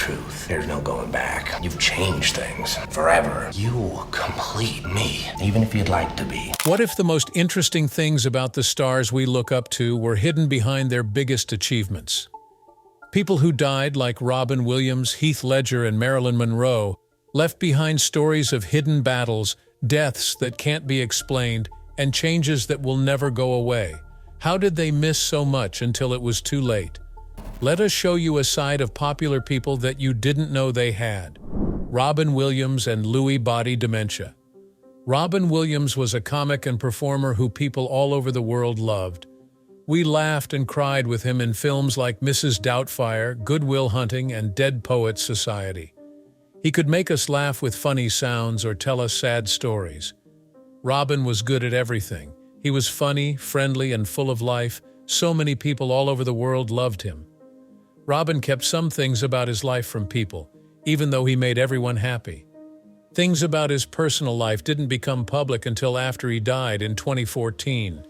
truth. There's no going back. You've changed things forever. You complete me, even if you'd like to be. What if the most interesting things about the stars we look up to were hidden behind their biggest achievements? People who died, like Robin Williams, Heath Ledger, and Marilyn Monroe, left behind stories of hidden battles, deaths that can't be explained, and changes that will never go away. How did they miss so much until it was too late? Let us show you a side of popular people that you didn't know they had. Robin Williams and Lewy body dementia. Robin Williams was a comic and performer who people all over the world loved. We laughed and cried with him in films like Mrs. Doubtfire, Good Will Hunting, and Dead Poets Society. He could make us laugh with funny sounds or tell us sad stories. Robin was good at everything. He was funny, friendly, and full of life. So many people all over the world loved him. Robin kept some things about his life from people, even though he made everyone happy. Things about his personal life didn't become public until after he died in 2014.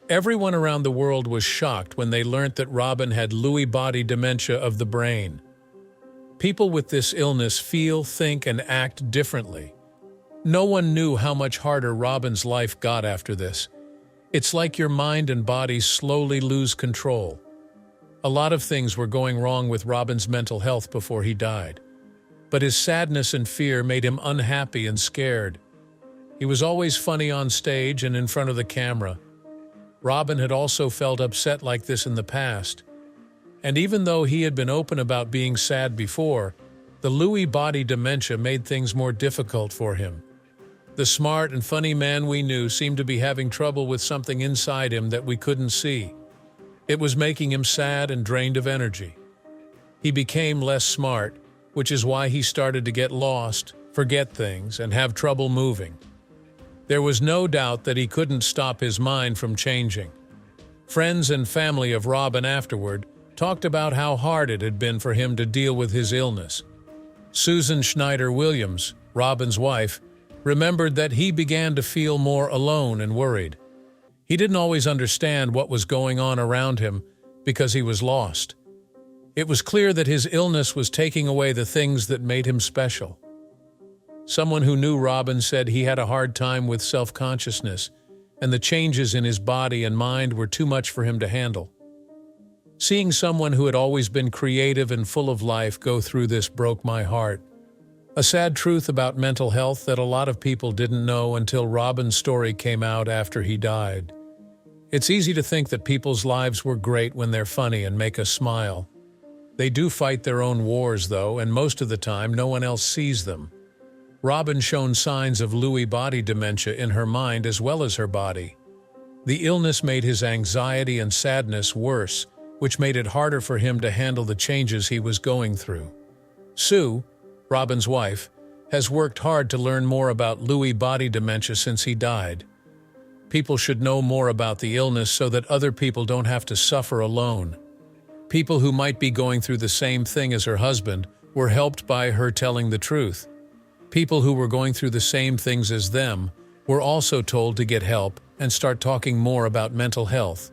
Everyone around the world was shocked when they learned that Robin had Lewy body dementia of the brain. People with this illness feel, think, and act differently. No one knew how much harder Robin's life got after this. It's like your mind and body slowly lose control. A lot of things were going wrong with Robin's mental health before he died. But his sadness and fear made him unhappy and scared. He was always funny on stage and in front of the camera. Robin had also felt upset like this in the past. And even though he had been open about being sad before, the Lewy body dementia made things more difficult for him. The smart and funny man we knew seemed to be having trouble with something inside him that we couldn't see. It was making him sad and drained of energy. He became less smart, which is why he started to get lost, forget things, and have trouble moving. There was no doubt that he couldn't stop his mind from changing. Friends and family of Robin afterward talked about how hard it had been for him to deal with his illness. Susan Schneider Williams, Robin's wife, remembered that he began to feel more alone and worried. He didn't always understand what was going on around him because he was lost. It was clear that his illness was taking away the things that made him special. Someone who knew Robin said he had a hard time with self-consciousness, and the changes in his body and mind were too much for him to handle. Seeing someone who had always been creative and full of life go through this broke my heart. A sad truth about mental health that a lot of people didn't know until Robin's story came out after he died. It's easy to think that people's lives were great when they're funny and make us smile. They do fight their own wars, though, and most of the time no one else sees them. Robin showed signs of Lewy body dementia in her mind as well as her body. The illness made his anxiety and sadness worse, which made it harder for him to handle the changes he was going through. Sue, Robin's wife, has worked hard to learn more about Lewy body dementia since he died. People should know more about the illness so that other people don't have to suffer alone. People who might be going through the same thing as her husband were helped by her telling the truth. People who were going through the same things as them were also told to get help and start talking more about mental health.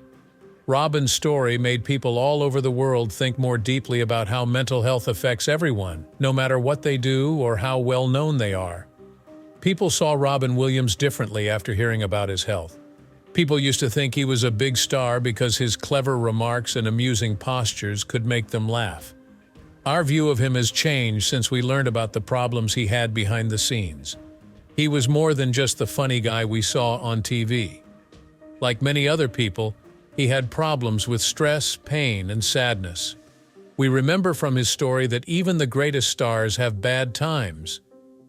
Robin's story made people all over the world think more deeply about how mental health affects everyone, no matter what they do or how well known they are. People saw Robin Williams differently after hearing about his health. People used to think he was a big star because his clever remarks and amusing postures could make them laugh. Our view of him has changed since we learned about the problems he had behind the scenes. He was more than just the funny guy we saw on TV. Like many other people, he had problems with stress, pain, and sadness. We remember from his story that even the greatest stars have bad times.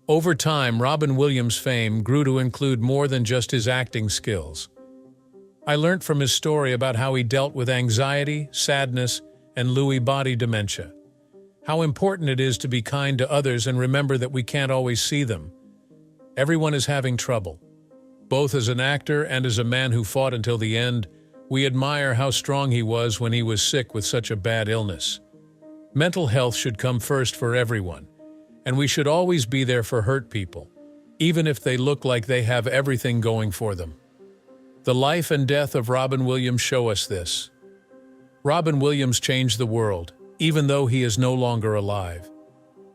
Over time, Robin Williams' fame grew to include more than just his acting skills. I learned from his story about how he dealt with anxiety, sadness, and Lewy body dementia. How important it is to be kind to others and remember that we can't always see them. Everyone is having trouble. Both as an actor and as a man who fought until the end, we admire how strong he was when he was sick with such a bad illness. Mental health should come first for everyone, and we should always be there for hurt people, even if they look like they have everything going for them. The life and death of Robin Williams show us this. Robin Williams changed the world, even though he is no longer alive.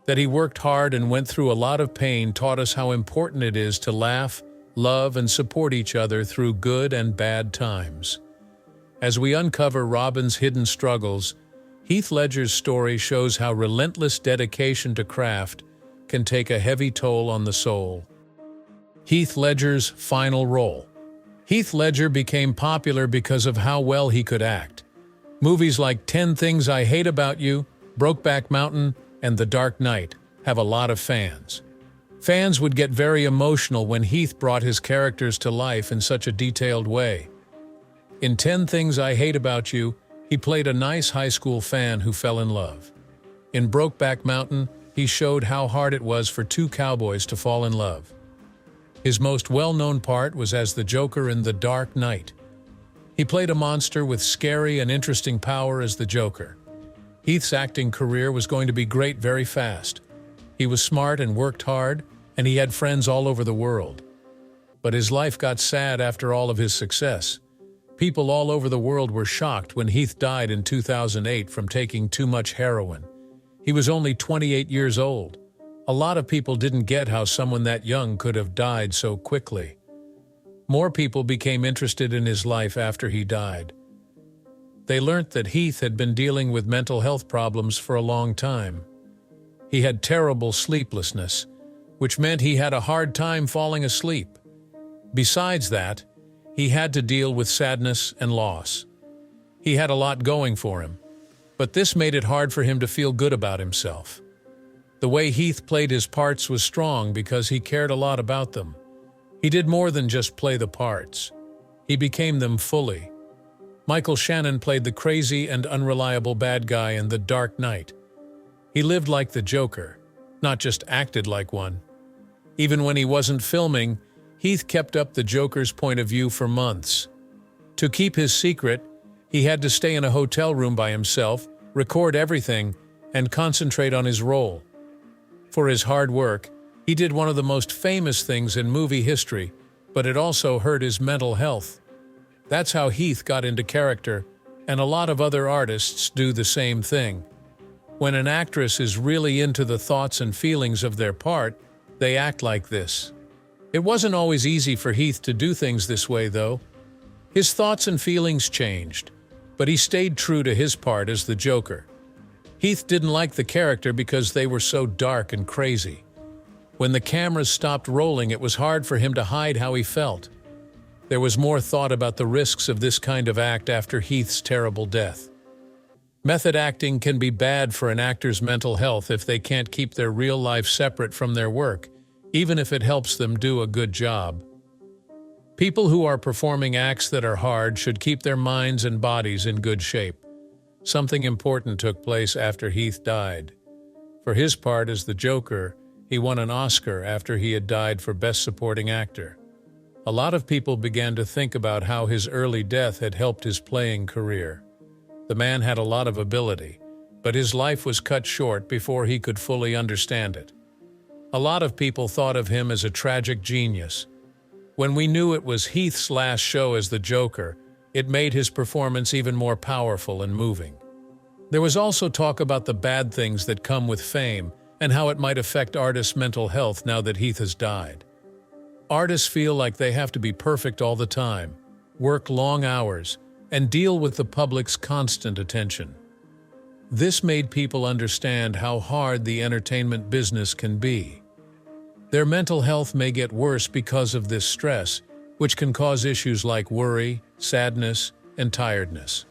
That he worked hard and went through a lot of pain taught us how important it is to laugh, love, and support each other through good and bad times. As we uncover Robin's hidden struggles, Heath Ledger's story shows how relentless dedication to craft can take a heavy toll on the soul. Heath Ledger's final role. Heath Ledger became popular because of how well he could act. Movies like 10 Things I Hate About You, Brokeback Mountain, and The Dark Knight have a lot of fans. Fans would get very emotional when Heath brought his characters to life in such a detailed way. In 10 Things I Hate About You, he played a nice high school fan who fell in love. In Brokeback Mountain, he showed how hard it was for two cowboys to fall in love. His most well-known part was as the Joker in The Dark Knight. He played a monster with scary and interesting power as the Joker. Heath's acting career was going to be great very fast. He was smart and worked hard, and he had friends all over the world. But his life got sad after all of his success. People all over the world were shocked when Heath died in 2008 from taking too much heroin. He was only 28 years old. A lot of people didn't get how someone that young could have died so quickly. More people became interested in his life after he died. They learnt that Heath had been dealing with mental health problems for a long time. He had terrible sleeplessness, which meant he had a hard time falling asleep. Besides that, he had to deal with sadness and loss. He had a lot going for him, but this made it hard for him to feel good about himself. The way Heath played his parts was strong because he cared a lot about them. He did more than just play the parts. He became them fully. Michael Shannon played the crazy and unreliable bad guy in The Dark Knight. He lived like the Joker, not just acted like one. Even when he wasn't filming, Heath kept up the Joker's point of view for months. To keep his secret, he had to stay in a hotel room by himself, record everything, and concentrate on his role. For his hard work, he did one of the most famous things in movie history, but it also hurt his mental health. That's how Heath got into character, and a lot of other artists do the same thing. When an actress is really into the thoughts and feelings of their part, they act like this. It wasn't always easy for Heath to do things this way, though. His thoughts and feelings changed, but he stayed true to his part as the Joker. Heath didn't like the character because they were so dark and crazy. When the cameras stopped rolling, it was hard for him to hide how he felt. There was more thought about the risks of this kind of act after Heath's terrible death. Method acting can be bad for an actor's mental health if they can't keep their real life separate from their work, even if it helps them do a good job. People who are performing acts that are hard should keep their minds and bodies in good shape. Something important took place after Heath died. For his part as the Joker, he won an Oscar after he had died for Best Supporting Actor. A lot of people began to think about how his early death had helped his playing career. The man had a lot of ability, but his life was cut short before he could fully understand it. A lot of people thought of him as a tragic genius. When we knew it was Heath's last show as the Joker, it made his performance even more powerful and moving. There was also talk about the bad things that come with fame and how it might affect artists' mental health now that Heath has died. Artists feel like they have to be perfect all the time, work long hours, and deal with the public's constant attention. This made people understand how hard the entertainment business can be. Their mental health may get worse because of this stress, which can cause issues like worry, sadness, and tiredness.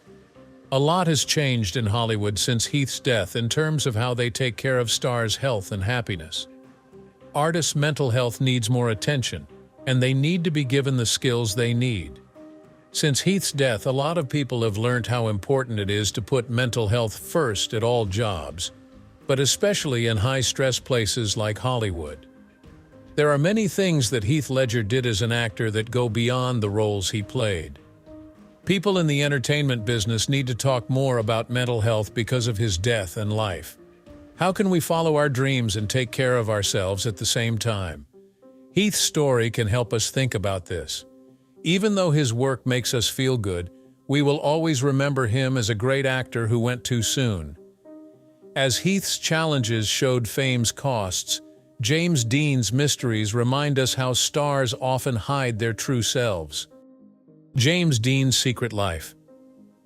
A lot has changed in Hollywood since Heath's death in terms of how they take care of stars' health and happiness. Artists' mental health needs more attention, and they need to be given the skills they need. Since Heath's death, a lot of people have learned how important it is to put mental health first at all jobs, but especially in high-stress places like Hollywood. There are many things that Heath Ledger did as an actor that go beyond the roles he played. People in the entertainment business need to talk more about mental health because of his death and life. How can we follow our dreams and take care of ourselves at the same time? Heath's story can help us think about this. Even though his work makes us feel good, we will always remember him as a great actor who went too soon. As Heath's challenges showed fame's costs, James Dean's mysteries remind us how stars often hide their true selves. James Dean's secret life.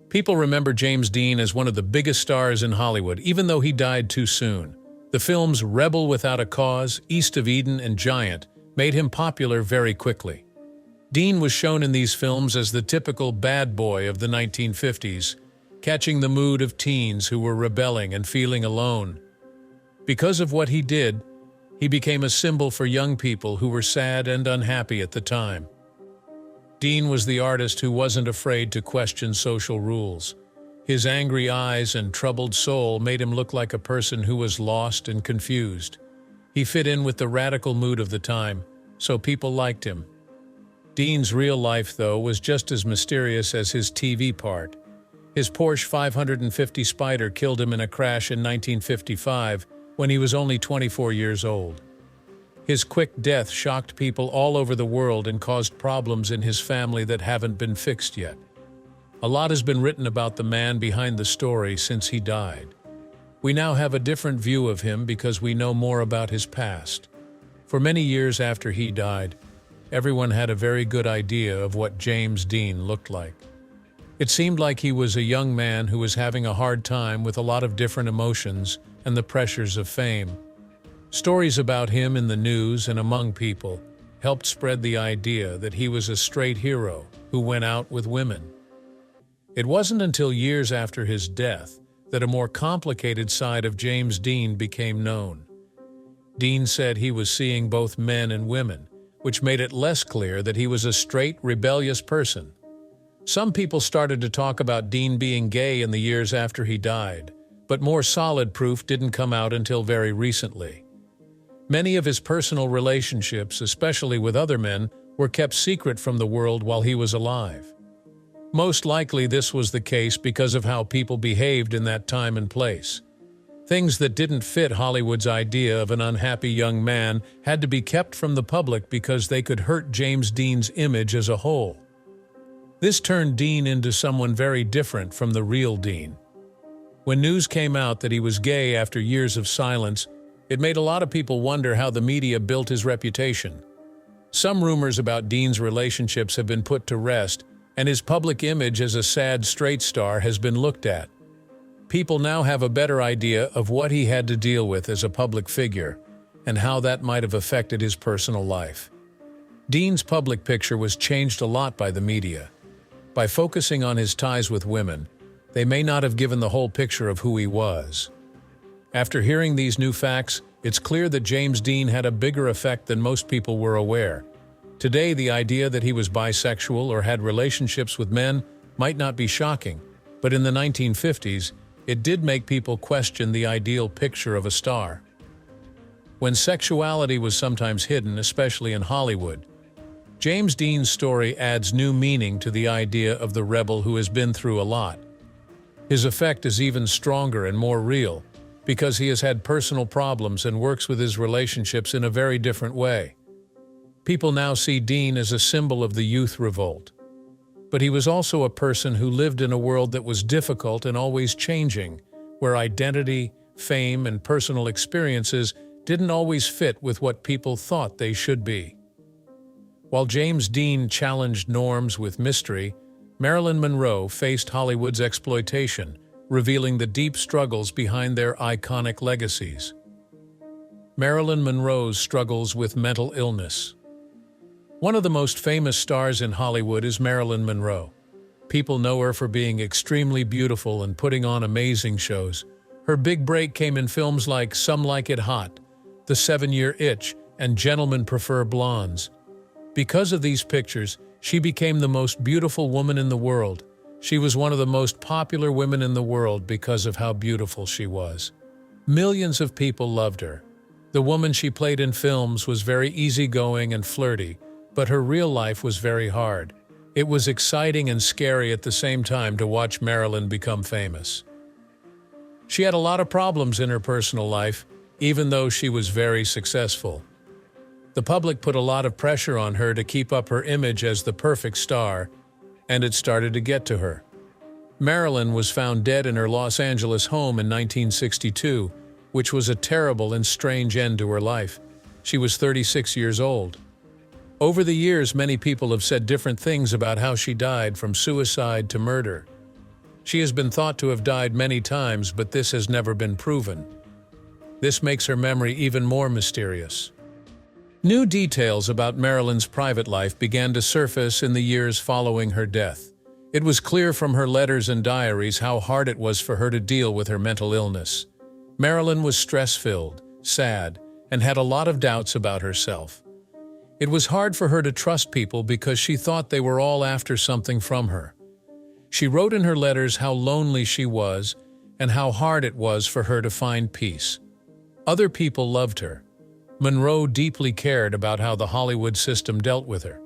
People remember James Dean as one of the biggest stars in Hollywood, even though he died too soon. The films Rebel Without a Cause, East of Eden, and Giant made him popular very quickly. Dean was shown in these films as the typical bad boy of the 1950s, catching the mood of teens who were rebelling and feeling alone. Because of what he did, he became a symbol for young people who were sad and unhappy at the time. Dean was the artist who wasn't afraid to question social rules. His angry eyes and troubled soul made him look like a person who was lost and confused. He fit in with the radical mood of the time, so people liked him. Dean's real life, though, was just as mysterious as his TV part. His Porsche 550 Spyder killed him in a crash in 1955 when he was only 24 years old. His quick death shocked people all over the world and caused problems in his family that haven't been fixed yet. A lot has been written about the man behind the story since he died. We now have a different view of him because we know more about his past. For many years after he died, everyone had a very good idea of what James Dean looked like. It seemed like he was a young man who was having a hard time with a lot of different emotions and the pressures of fame. Stories about him in the news and among people helped spread the idea that he was a straight hero who went out with women. It wasn't until years after his death that a more complicated side of James Dean became known. Dean said he was seeing both men and women, which made it less clear that he was a straight, rebellious person. Some people started to talk about Dean being gay in the years after he died, but more solid proof didn't come out until very recently. Many of his personal relationships, especially with other men, were kept secret from the world while he was alive. Most likely this was the case because of how people behaved in that time and place. Things that didn't fit Hollywood's idea of an unhappy young man had to be kept from the public because they could hurt James Dean's image as a whole. This turned Dean into someone very different from the real Dean. When news came out that he was gay after years of silence, it made a lot of people wonder how the media built his reputation. Some rumors about Dean's relationships have been put to rest, and his public image as a sad straight star has been looked at. People now have a better idea of what he had to deal with as a public figure and how that might have affected his personal life. Dean's public picture was changed a lot by the media. By focusing on his ties with women, they may not have given the whole picture of who he was. After hearing these new facts, it's clear that James Dean had a bigger effect than most people were aware. Today, the idea that he was bisexual or had relationships with men might not be shocking, but in the 1950s, it did make people question the ideal picture of a star. When sexuality was sometimes hidden, especially in Hollywood, James Dean's story adds new meaning to the idea of the rebel who has been through a lot. His effect is even stronger and more real, because he has had personal problems and works with his relationships in a very different way. People now see Dean as a symbol of the youth revolt. But he was also a person who lived in a world that was difficult and always changing, where identity, fame, and personal experiences didn't always fit with what people thought they should be. While James Dean challenged norms with mystery, Marilyn Monroe faced Hollywood's exploitation, revealing the deep struggles behind their iconic legacies. Marilyn Monroe's struggles with mental illness. One of the most famous stars in Hollywood is Marilyn Monroe. People know her for being extremely beautiful and putting on amazing shows. Her big break came in films like Some Like It Hot, The 7-Year Itch, and Gentlemen Prefer Blondes. Because of these pictures, she became the most beautiful woman in the world. She was one of the most popular women in the world because of how beautiful she was. Millions of people loved her. The woman she played in films was very easygoing and flirty, but her real life was very hard. It was exciting and scary at the same time to watch Marilyn become famous. She had a lot of problems in her personal life, even though she was very successful. The public put a lot of pressure on her to keep up her image as the perfect star, and it started to get to her. Marilyn was found dead in her Los Angeles home in 1962, which was a terrible and strange end to her life. She was 36 years old. Over the years, many people have said different things about how she died, from suicide to murder. She has been thought to have died many times, but this has never been proven. This makes her memory even more mysterious. New details about Marilyn's private life began to surface in the years following her death. It was clear from her letters and diaries how hard it was for her to deal with her mental illness. Marilyn was stress-filled, sad, and had a lot of doubts about herself. It was hard for her to trust people because she thought they were all after something from her. She wrote in her letters how lonely she was and how hard it was for her to find peace. Other people loved her. Monroe deeply cared about how the Hollywood system dealt with her.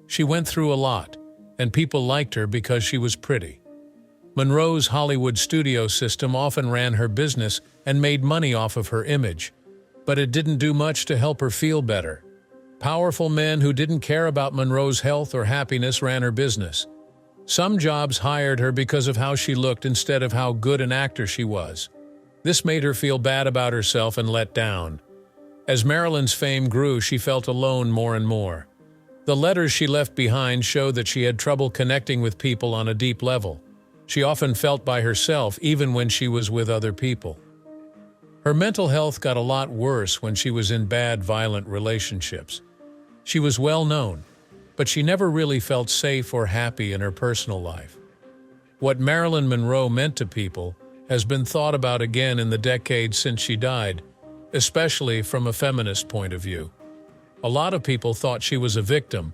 She went through a lot, and people liked her because she was pretty. Monroe's Hollywood studio system often ran her business and made money off of her image, but it didn't do much to help her feel better. Powerful men who didn't care about Monroe's health or happiness ran her business. Some jobs hired her because of how she looked instead of how good an actor she was. This made her feel bad about herself and let down. As Marilyn's fame grew, she felt alone more and more. The letters she left behind show that she had trouble connecting with people on a deep level. She often felt by herself even when she was with other people. Her mental health got a lot worse when she was in bad, violent relationships. She was well known, but she never really felt safe or happy in her personal life. What Marilyn Monroe meant to people has been thought about again in the decades since she died, especially from a feminist point of view. A lot of people thought she was a victim,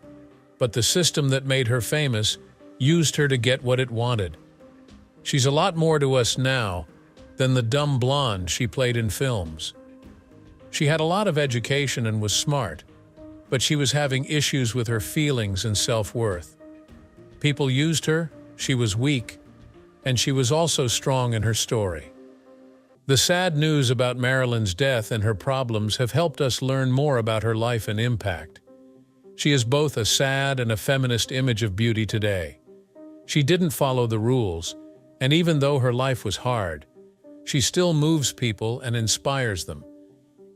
but the system that made her famous used her to get what it wanted. She's a lot more to us now than the dumb blonde she played in films. She had a lot of education and was smart, but she was having issues with her feelings and self-worth. People used her, she was weak, and she was also strong in her story. The sad news about Marilyn's death and her problems have helped us learn more about her life and impact. She is both a sad and a feminist image of beauty today. She didn't follow the rules, and even though her life was hard, she still moves people and inspires them.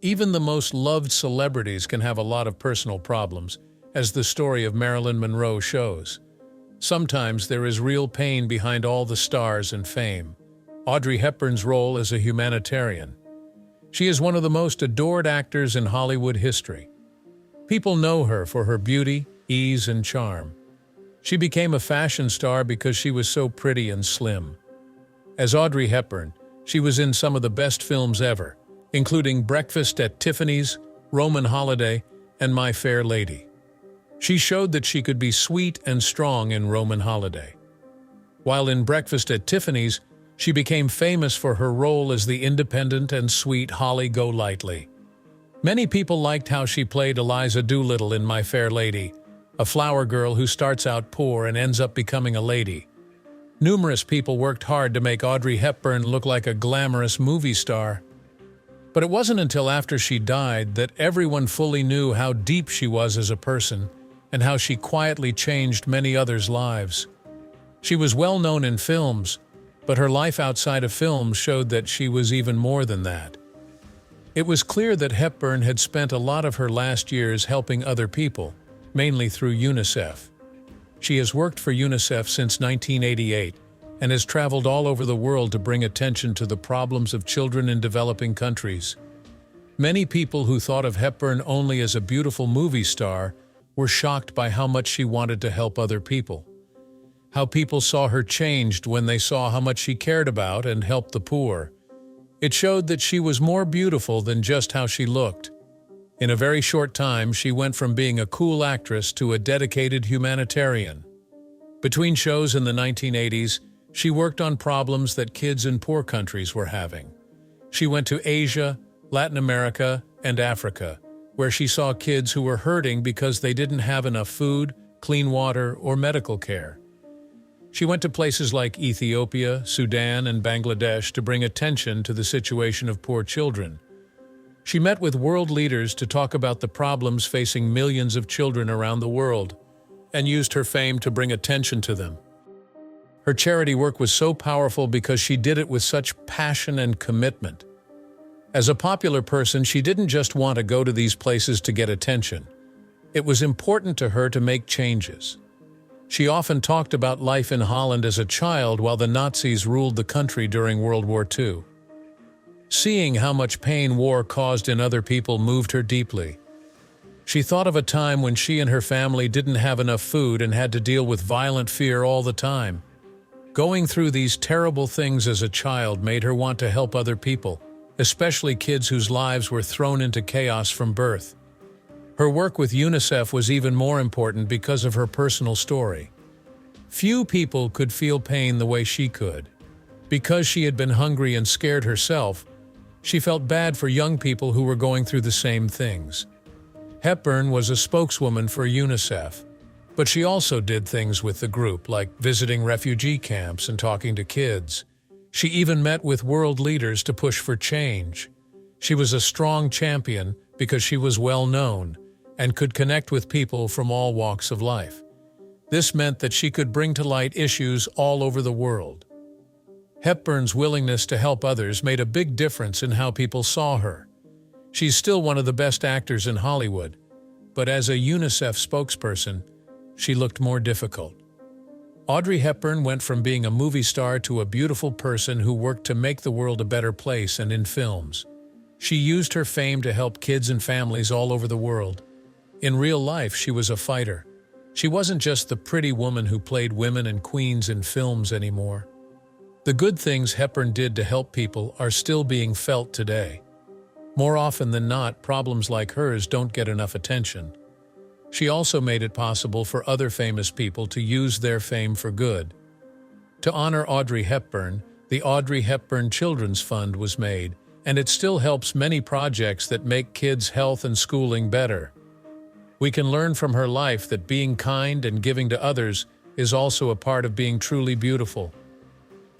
Even the most loved celebrities can have a lot of personal problems, as the story of Marilyn Monroe shows. Sometimes there is real pain behind all the stars and fame. Audrey Hepburn's role as a humanitarian. She is one of the most adored actors in Hollywood history. People know her for her beauty, ease, and charm. She became a fashion star because she was so pretty and slim. As Audrey Hepburn, she was in some of the best films ever, including Breakfast at Tiffany's, Roman Holiday, and My Fair Lady. She showed that she could be sweet and strong in Roman Holiday. While in Breakfast at Tiffany's, she became famous for her role as the independent and sweet Holly Golightly. Many people liked how she played Eliza Doolittle in My Fair Lady, a flower girl who starts out poor and ends up becoming a lady. Numerous people worked hard to make Audrey Hepburn look like a glamorous movie star. But it wasn't until after she died that everyone fully knew how deep she was as a person and how she quietly changed many others' lives. She was well known in films, but her life outside of films showed that she was even more than that. It was clear that Hepburn had spent a lot of her last years helping other people, mainly through UNICEF. She has worked for UNICEF since 1988 and has traveled all over the world to bring attention to the problems of children in developing countries. Many people who thought of Hepburn only as a beautiful movie star were shocked by how much she wanted to help other people. How people saw her changed when they saw how much she cared about and helped the poor. It showed that she was more beautiful than just how she looked. In a very short time, she went from being a cool actress to a dedicated humanitarian. Between shows in the 1980s, she worked on problems that kids in poor countries were having. She went to Asia, Latin America, and Africa, where she saw kids who were hurting because they didn't have enough food, clean water, or medical care. She went to places like Ethiopia, Sudan, and Bangladesh to bring attention to the situation of poor children. She met with world leaders to talk about the problems facing millions of children around the world, and used her fame to bring attention to them. Her charity work was so powerful because she did it with such passion and commitment. As a popular person, she didn't just want to go to these places to get attention. It was important to her to make changes. She often talked about life in Holland as a child while the Nazis ruled the country during World War II. Seeing how much pain war caused in other people moved her deeply. She thought of a time when she and her family didn't have enough food and had to deal with violent fear all the time. Going through these terrible things as a child made her want to help other people, especially kids whose lives were thrown into chaos from birth. Her work with UNICEF was even more important because of her personal story. Few people could feel pain the way she could. Because she had been hungry and scared herself, she felt bad for young people who were going through the same things. Hepburn was a spokeswoman for UNICEF, but she also did things with the group, like visiting refugee camps and talking to kids. She even met with world leaders to push for change. She was a strong champion because she was well known and could connect with people from all walks of life. This meant that she could bring to light issues all over the world. Hepburn's willingness to help others made a big difference in how people saw her. She's still one of the best actors in Hollywood, but as a UNICEF spokesperson, she looked more difficult. Audrey Hepburn went from being a movie star to a beautiful person who worked to make the world a better place and in films. She used her fame to help kids and families all over the world. In real life, she was a fighter. She wasn't just the pretty woman who played women and queens in films anymore. The good things Hepburn did to help people are still being felt today. More often than not, problems like hers don't get enough attention. She also made it possible for other famous people to use their fame for good. To honor Audrey Hepburn, the Audrey Hepburn Children's Fund was made, and it still helps many projects that make kids' health and schooling better. We can learn from her life that being kind and giving to others is also a part of being truly beautiful.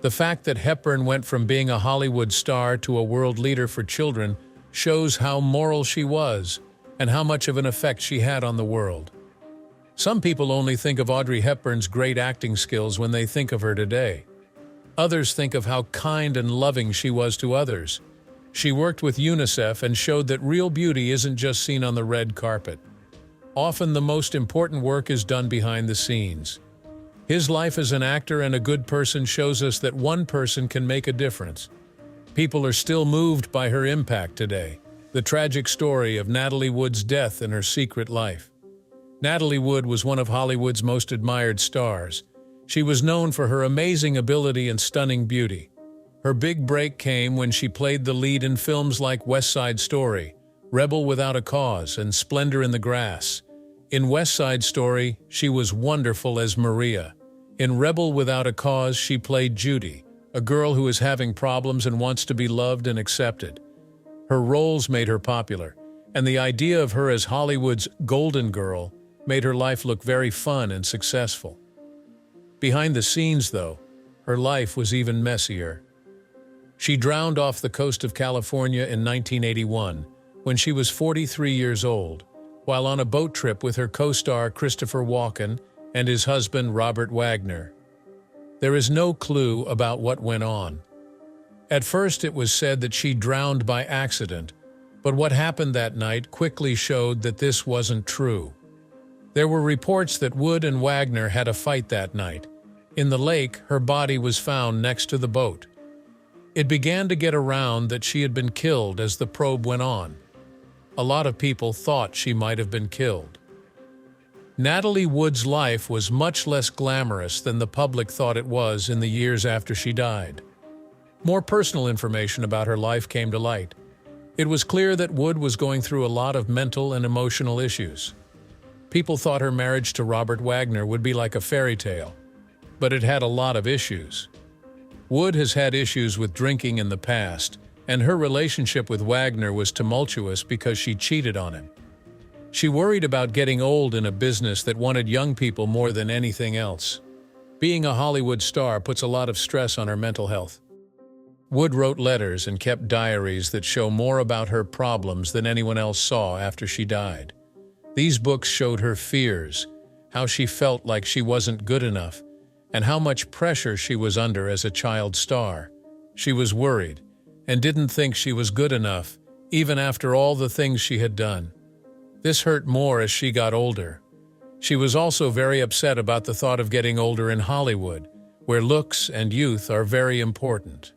The fact that Hepburn went from being a Hollywood star to a world leader for children shows how moral she was and how much of an effect she had on the world. Some people only think of Audrey Hepburn's great acting skills when they think of her today. Others think of how kind and loving she was to others. She worked with UNICEF and showed that real beauty isn't just seen on the red carpet. Often the most important work is done behind the scenes. His life as an actor and a good person shows us that one person can make a difference. People are still moved by her impact today. The tragic story of Natalie Wood's death and her secret life. Natalie Wood was one of Hollywood's most admired stars. She was known for her amazing ability and stunning beauty. Her big break came when she played the lead in films like West Side Story, Rebel Without a Cause, and Splendor in the Grass. In West Side Story, she was wonderful as Maria. In Rebel Without a Cause, she played Judy, a girl who is having problems and wants to be loved and accepted. Her roles made her popular, and the idea of her as Hollywood's golden girl made her life look very fun and successful. Behind the scenes, though, her life was even messier. She drowned off the coast of California in 1981, when she was 43 years old, while on a boat trip with her co-star Christopher Walken and his husband Robert Wagner. There is no clue about what went on. At first it was said that she drowned by accident, but what happened that night quickly showed that this wasn't true. There were reports that Wood and Wagner had a fight that night. In the lake, her body was found next to the boat. It began to get around that she had been killed as the probe went on. A lot of people thought she might have been killed. Natalie Wood's life was much less glamorous than the public thought it was in the years after she died. More personal information about her life came to light. It was clear that Wood was going through a lot of mental and emotional issues. People thought her marriage to Robert Wagner would be like a fairy tale, but it had a lot of issues. Wood has had issues with drinking in the past, and her relationship with Wagner was tumultuous because she cheated on him. She worried about getting old in a business that wanted young people more than anything else. Being a Hollywood star puts a lot of stress on her mental health. Wood wrote letters and kept diaries that show more about her problems than anyone else saw after she died. These books showed her fears, how she felt like she wasn't good enough, and how much pressure she was under as a child star. She was worried and didn't think she was good enough, even after all the things she had done. This hurt more as she got older. She was also very upset about the thought of getting older in Hollywood, where looks and youth are very important.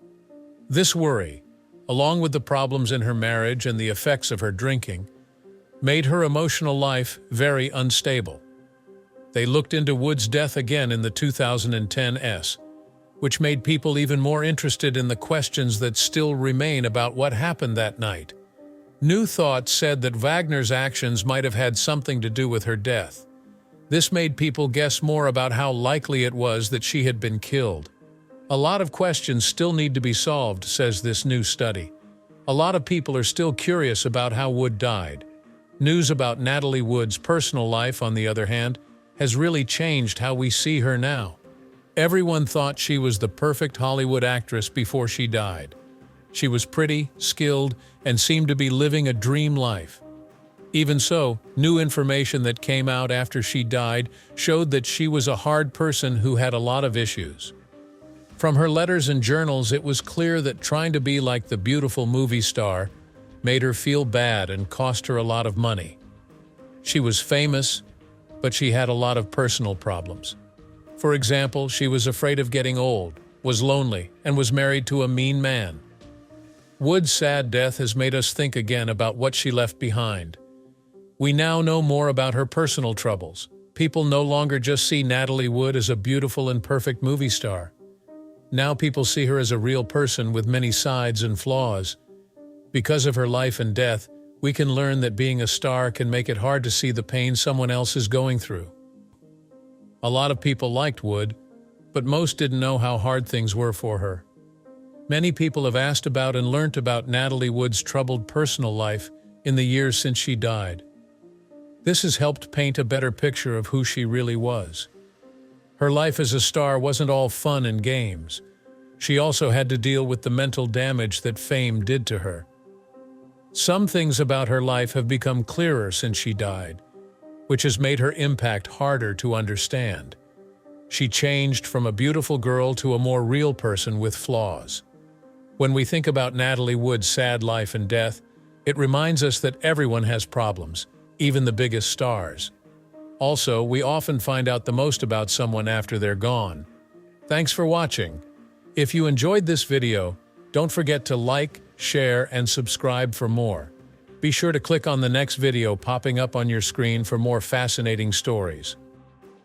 This worry, along with the problems in her marriage and the effects of her drinking, made her emotional life very unstable. They looked into Wood's death again in the 2010 S, which made people even more interested in the questions that still remain about what happened that night. New Thought said that Wagner's actions might have had something to do with her death. This made people guess more about how likely it was that she had been killed. A lot of questions still need to be solved, says this new study. A lot of people are still curious about how Wood died. News about Natalie Wood's personal life, on the other hand, has really changed how we see her now. Everyone thought she was the perfect Hollywood actress before she died. She was pretty, skilled, and seemed to be living a dream life. Even so, new information that came out after she died showed that she was a hard person who had a lot of issues. From her letters and journals, it was clear that trying to be like the beautiful movie star made her feel bad and cost her a lot of money. She was famous, but she had a lot of personal problems. For example, she was afraid of getting old, was lonely, and was married to a mean man. Wood's sad death has made us think again about what she left behind. We now know more about her personal troubles. People no longer just see Natalie Wood as a beautiful and perfect movie star. Now people see her as a real person with many sides and flaws. Because of her life and death, we can learn that being a star can make it hard to see the pain someone else is going through. A lot of people liked Wood, but most didn't know how hard things were for her. Many people have asked about and learnt about Natalie Wood's troubled personal life in the years since she died. This has helped paint a better picture of who she really was. Her life as a star wasn't all fun and games. She also had to deal with the mental damage that fame did to her. Some things about her life have become clearer since she died, which has made her impact harder to understand. She changed from a beautiful girl to a more real person with flaws. When we think about Natalie Wood's sad life and death, it reminds us that everyone has problems, even the biggest stars. Also, we often find out the most about someone after they're gone. Thanks for watching. If you enjoyed this video, don't forget to like, share, and subscribe for more. Be sure to click on the next video popping up on your screen for more fascinating stories.